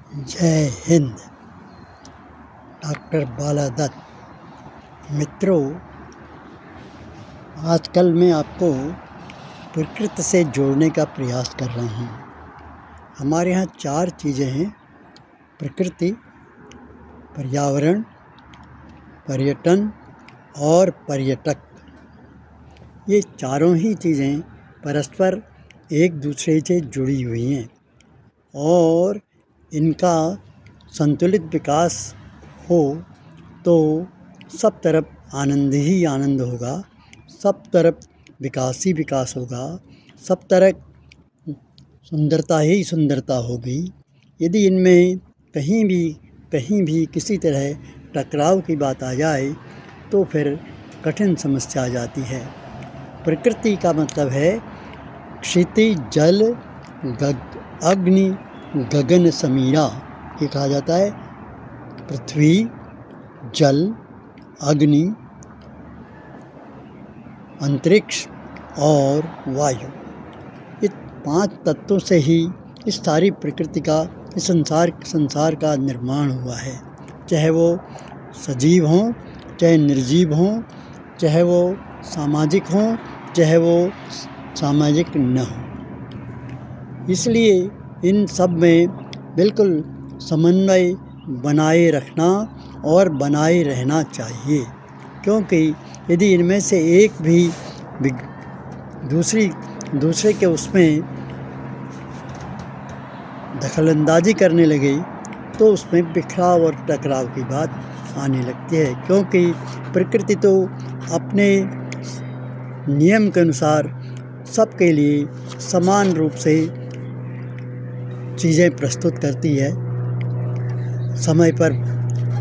जय हिंद। डॉक्टर बाला दत्त। मित्रों, आजकल मैं आपको प्रकृति से जोड़ने का प्रयास कर रहा हूँ। हमारे यहाँ 4 चीज़ें हैं: प्रकृति, पर्यावरण, पर्यटन और पर्यटक। ये चारों ही चीज़ें परस्पर एक दूसरे से जुड़ी हुई हैं और इनका संतुलित विकास हो तो सब तरफ आनंद ही आनंद होगा, सब तरफ विकास ही विकास होगा, सब तरफ सुंदरता ही सुंदरता होगी। यदि इनमें कहीं भी किसी तरह टकराव की बात आ जाए तो फिर कठिन समस्या आ जाती है। प्रकृति का मतलब है क्षितिज, जल, अग्नि, गगन समीरा। ये कहा जाता है पृथ्वी, जल, अग्नि, अंतरिक्ष और वायु। ये 5 तत्वों से ही इस सारी प्रकृति का, इस संसार का निर्माण हुआ है। चाहे वो सजीव हों, चाहे निर्जीव हों, चाहे वो सामाजिक हों, चाहे वो सामाजिक न हों। इसलिए इन सब में बिल्कुल समन्वय बनाए रखना और बनाए रहना चाहिए, क्योंकि यदि इनमें से एक भी दूसरे के उसमें दखलंदाजी करने लगे तो उसमें बिखराव और टकराव की बात आने लगती है। क्योंकि प्रकृति तो अपने नियम के अनुसार सबके लिए समान रूप से चीज़ें प्रस्तुत करती है। समय पर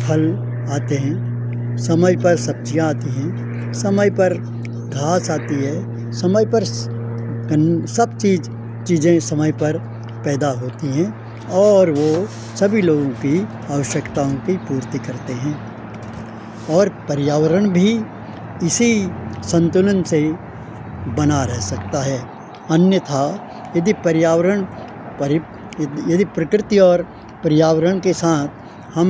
फल आते हैं, समय पर सब्जियां आती हैं, समय पर घास आती है, समय पर सब चीज़ें समय पर पैदा होती हैं और वो सभी लोगों की आवश्यकताओं की पूर्ति करते हैं। और पर्यावरण भी इसी संतुलन से बना रह सकता है। अन्यथा यदि प्रकृति और पर्यावरण के साथ हम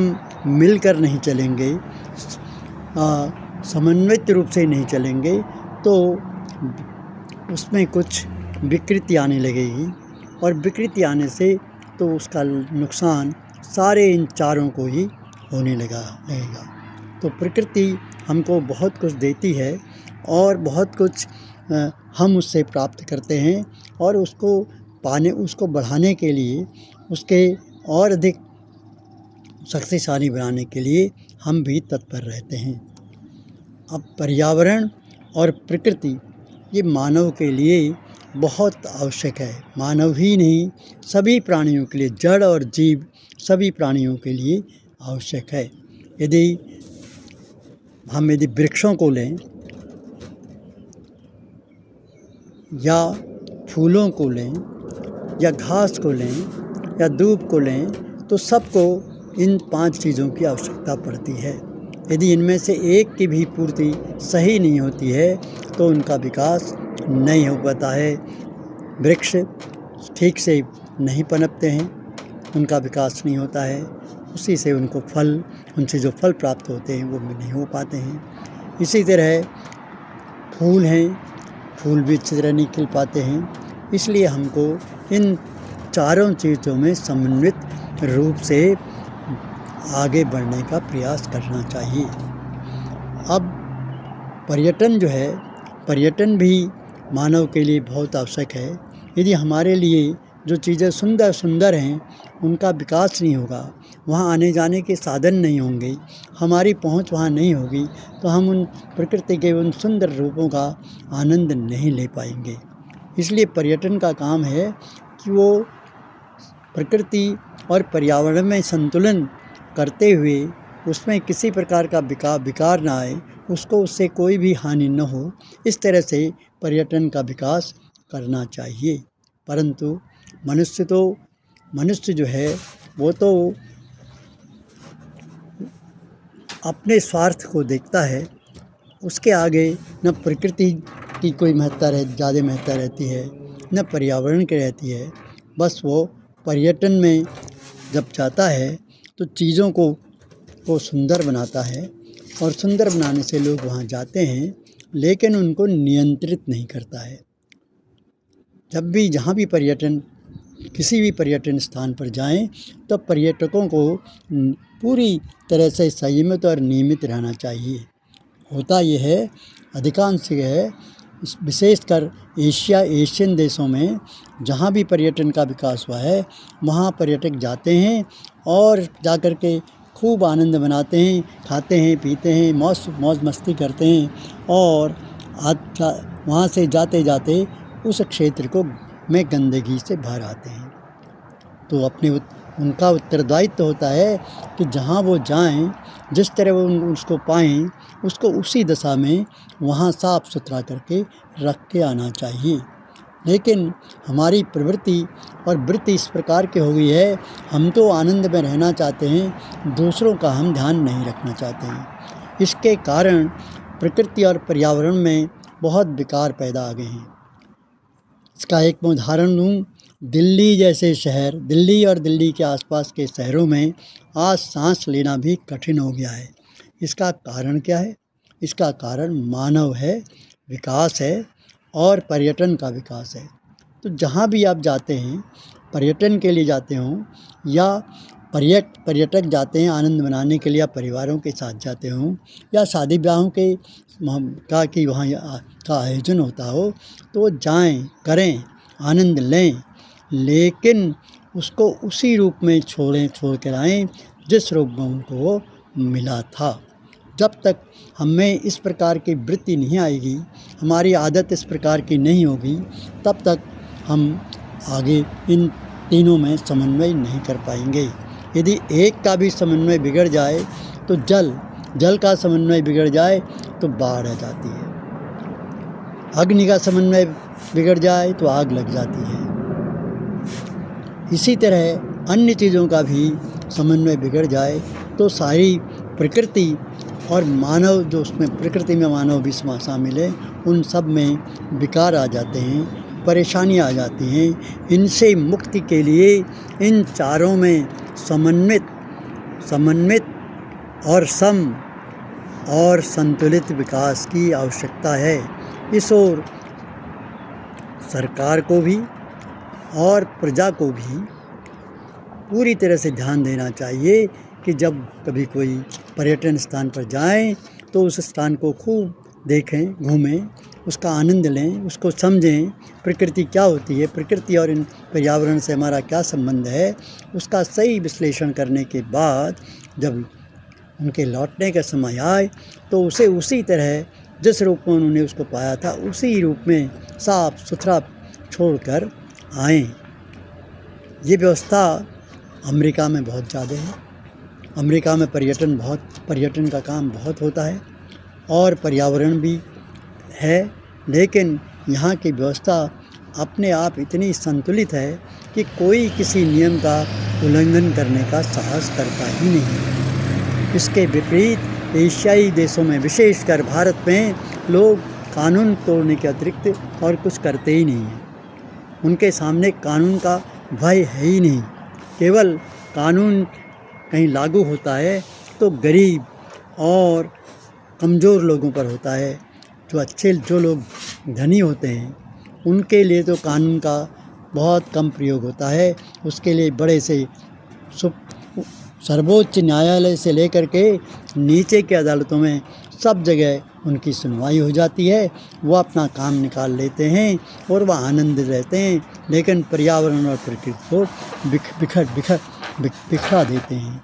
मिलकर नहीं चलेंगे, समन्वित रूप से नहीं चलेंगे, तो उसमें कुछ विकृति आने लगेगी और विकृति आने से तो उसका नुकसान सारे इन चारों को ही होने लगेगा। तो प्रकृति हमको बहुत कुछ देती है और बहुत कुछ हम उससे प्राप्त करते हैं और उसको बढ़ाने के लिए, उसके और अधिक शक्तिशाली बनाने के लिए हम भी तत्पर रहते हैं। अब पर्यावरण और प्रकृति ये मानव के लिए बहुत आवश्यक है। मानव ही नहीं, सभी प्राणियों के लिए, जड़ और जीव सभी प्राणियों के लिए आवश्यक है। यदि वृक्षों को लें या फूलों को लें या घास को लें या दूब को लें, तो सबको इन 5 चीज़ों की आवश्यकता पड़ती है। यदि इनमें से एक की भी पूर्ति सही नहीं होती है तो उनका विकास नहीं हो पाता है। वृक्ष ठीक से नहीं पनपते हैं, उनका विकास नहीं होता है, उनसे जो फल प्राप्त होते हैं वो नहीं हो पाते हैं। इसी तरह फूल हैं, फूल भी अच्छी तरह नहीं खिल पाते हैं। इसलिए हमको इन चारों चीज़ों में समन्वित रूप से आगे बढ़ने का प्रयास करना चाहिए। अब पर्यटन भी मानव के लिए बहुत आवश्यक है। यदि हमारे लिए जो चीज़ें सुंदर हैं उनका विकास नहीं होगा, वहाँ आने जाने के साधन नहीं होंगे, हमारी पहुँच वहाँ नहीं होगी, तो हम उन प्रकृति के उन सुंदर रूपों का आनंद नहीं ले पाएंगे। इसलिए पर्यटन का काम है कि वो प्रकृति और पर्यावरण में संतुलन करते हुए उसमें किसी प्रकार का विकार ना आए, उससे कोई भी हानि न हो, इस तरह से पर्यटन का विकास करना चाहिए। परंतु मनुष्य जो है वो तो अपने स्वार्थ को देखता है, उसके आगे न प्रकृति की कोई ज़्यादा महत्ता रहती है, न पर्यावरण की रहती है। बस वो पर्यटन में जब जाता है तो चीज़ों को सुंदर बनाता है, और सुंदर बनाने से लोग वहाँ जाते हैं, लेकिन उनको नियंत्रित नहीं करता है। जब भी जहाँ भी किसी भी पर्यटन स्थान पर जाएं, तो पर्यटकों को पूरी तरह से संयमित और नियमित रहना चाहिए। होता यह है, अधिकांश यह है, विशेषकर एशियन देशों में जहाँ भी पर्यटन का विकास हुआ है, वहाँ पर्यटक जाते हैं और जाकर के खूब आनंद मनाते हैं, खाते हैं, पीते हैं, मौज मस्ती करते हैं, और वहाँ से जाते जाते उस क्षेत्र में गंदगी से भर आते हैं। तो उनका उत्तरदायित्व होता है कि जहाँ वो जाएं, जिस तरह वो उसको पाएं, उसको उसी दशा में वहाँ साफ सुथरा करके रख के आना चाहिए। लेकिन हमारी प्रवृत्ति और वृत्ति इस प्रकार की हो गई है, हम तो आनंद में रहना चाहते हैं, दूसरों का हम ध्यान नहीं रखना चाहते हैं। इसके कारण प्रकृति और पर्यावरण में बहुत विकार पैदा आ गए हैं। इसका एक मैं उदाहरण लूँ, दिल्ली जैसे शहर, दिल्ली और दिल्ली के आसपास के शहरों में आज सांस लेना भी कठिन हो गया है। इसका कारण क्या है? इसका कारण मानव है, विकास है, और पर्यटन का विकास है। तो जहाँ भी आप जाते हैं, पर्यटन के लिए जाते हों या पर्यटक जाते हैं आनंद मनाने के लिए, या परिवारों के साथ जाते हों, या शादी ब्याहों के कि वहाँ का आयोजन होता हो, तो जाएं, करें, आनंद लें, लेकिन उसको उसी रूप में छोड़ कर आएँ जिस रूप में उनको मिला था। जब तक हमें इस प्रकार की वृत्ति नहीं आएगी, हमारी आदत इस प्रकार की नहीं होगी, तब तक हम आगे इन तीनों में समन्वय नहीं कर पाएंगे। यदि एक का भी समन्वय बिगड़ जाए तो जल का समन्वय बिगड़ जाए तो बाढ़ आ जाती है, अग्नि का समन्वय बिगड़ जाए तो आग लग जाती है। इसी तरह अन्य चीज़ों का भी समन्वय बिगड़ जाए तो सारी प्रकृति और मानव, जो उसमें प्रकृति में मानव भी शामिल है, उन सब में विकार आ जाते हैं, परेशानी आ जाती हैं। इनसे मुक्ति के लिए इन चारों में समन्वित और सम और संतुलित विकास की आवश्यकता है। इस ओर सरकार को भी और प्रजा को भी पूरी तरह से ध्यान देना चाहिए कि जब कभी कोई पर्यटन स्थान पर जाएं तो उस स्थान को खूब देखें, घूमें, उसका आनंद लें, उसको समझें, प्रकृति क्या होती है, प्रकृति और इन पर्यावरण से हमारा क्या संबंध है, उसका सही विश्लेषण करने के बाद जब उनके लौटने का समय आए तो उसे उसी तरह जिस रूप में उन्होंने उसको पाया था, उसी रूप में साफ सुथरा छोड़कर आएँ। ये व्यवस्था अमेरिका में बहुत ज़्यादा है। अमेरिका में पर्यटन का काम बहुत होता है और पर्यावरण भी है, लेकिन यहाँ की व्यवस्था अपने आप इतनी संतुलित है कि कोई किसी नियम का उल्लंघन करने का साहस करता ही नहीं है। इसके विपरीत एशियाई देशों में, विशेषकर भारत में, लोग कानून तोड़ने के अतिरिक्त और कुछ करते ही नहीं हैं। उनके सामने कानून का भय है ही नहीं। केवल कानून कहीं लागू होता है तो गरीब और कमज़ोर लोगों पर होता है। जो लोग धनी होते हैं उनके लिए तो कानून का बहुत कम प्रयोग होता है। उसके लिए बड़े से सर्वोच्च न्यायालय से लेकर के नीचे की अदालतों में सब जगह उनकी सुनवाई हो जाती है। वो अपना काम निकाल लेते हैं और वह आनंद रहते हैं, लेकिन पर्यावरण और प्रकृति को बिखरा देते हैं।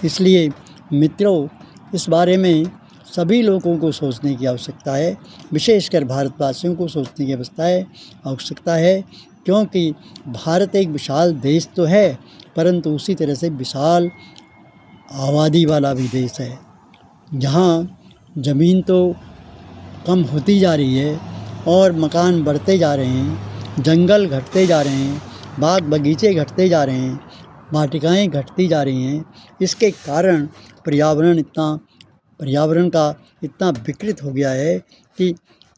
इसलिए मित्रों, इस बारे में सभी लोगों को सोचने की आवश्यकता है, विशेषकर भारतवासियों को सोचने की आवश्यकता है, क्योंकि भारत एक विशाल देश तो है, परंतु उसी तरह से विशाल आबादी वाला भी देश है, जहाँ ज़मीन तो कम होती जा रही है और मकान बढ़ते जा रहे हैं, जंगल घटते जा रहे हैं, बाग बगीचे घटते जा रहे हैं, वाटिकाएँ घटती जा रही हैं। इसके कारण पर्यावरण का इतना विकृत हो गया है कि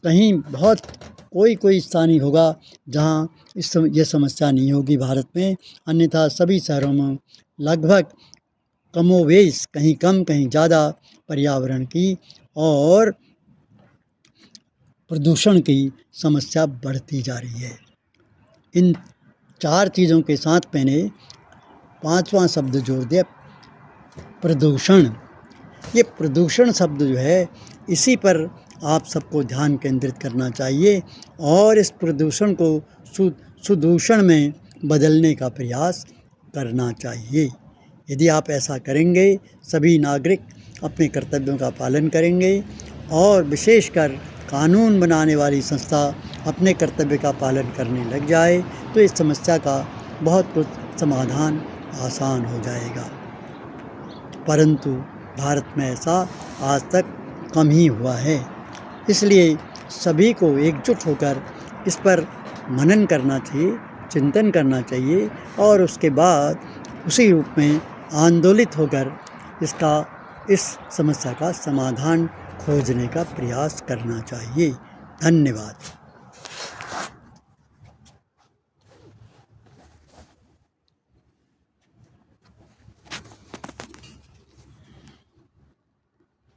कहीं बहुत कोई स्थान ही होगा जहाँ ये समस्या नहीं होगी भारत में। अन्यथा सभी शहरों में लगभग कमोवेश कहीं कम कहीं ज़्यादा पर्यावरण की और प्रदूषण की समस्या बढ़ती जा रही है। इन 4 चीज़ों के साथ मैंने 5वां शब्द जोड़ दिया, प्रदूषण। ये प्रदूषण शब्द जो है, इसी पर आप सबको ध्यान केंद्रित करना चाहिए और इस प्रदूषण को सुदूषण में बदलने का प्रयास करना चाहिए। यदि आप ऐसा करेंगे, सभी नागरिक अपने कर्तव्यों का पालन करेंगे और विशेषकर कानून बनाने वाली संस्था अपने कर्तव्य का पालन करने लग जाए तो इस समस्या का बहुत कुछ समाधान आसान हो जाएगा। परंतु भारत में ऐसा आज तक कम ही हुआ है। इसलिए सभी को एकजुट होकर इस पर मनन करना चाहिए, चिंतन करना चाहिए और उसके बाद उसी रूप में आंदोलित होकर इस समस्या का समाधान खोजने का प्रयास करना चाहिए। धन्यवाद।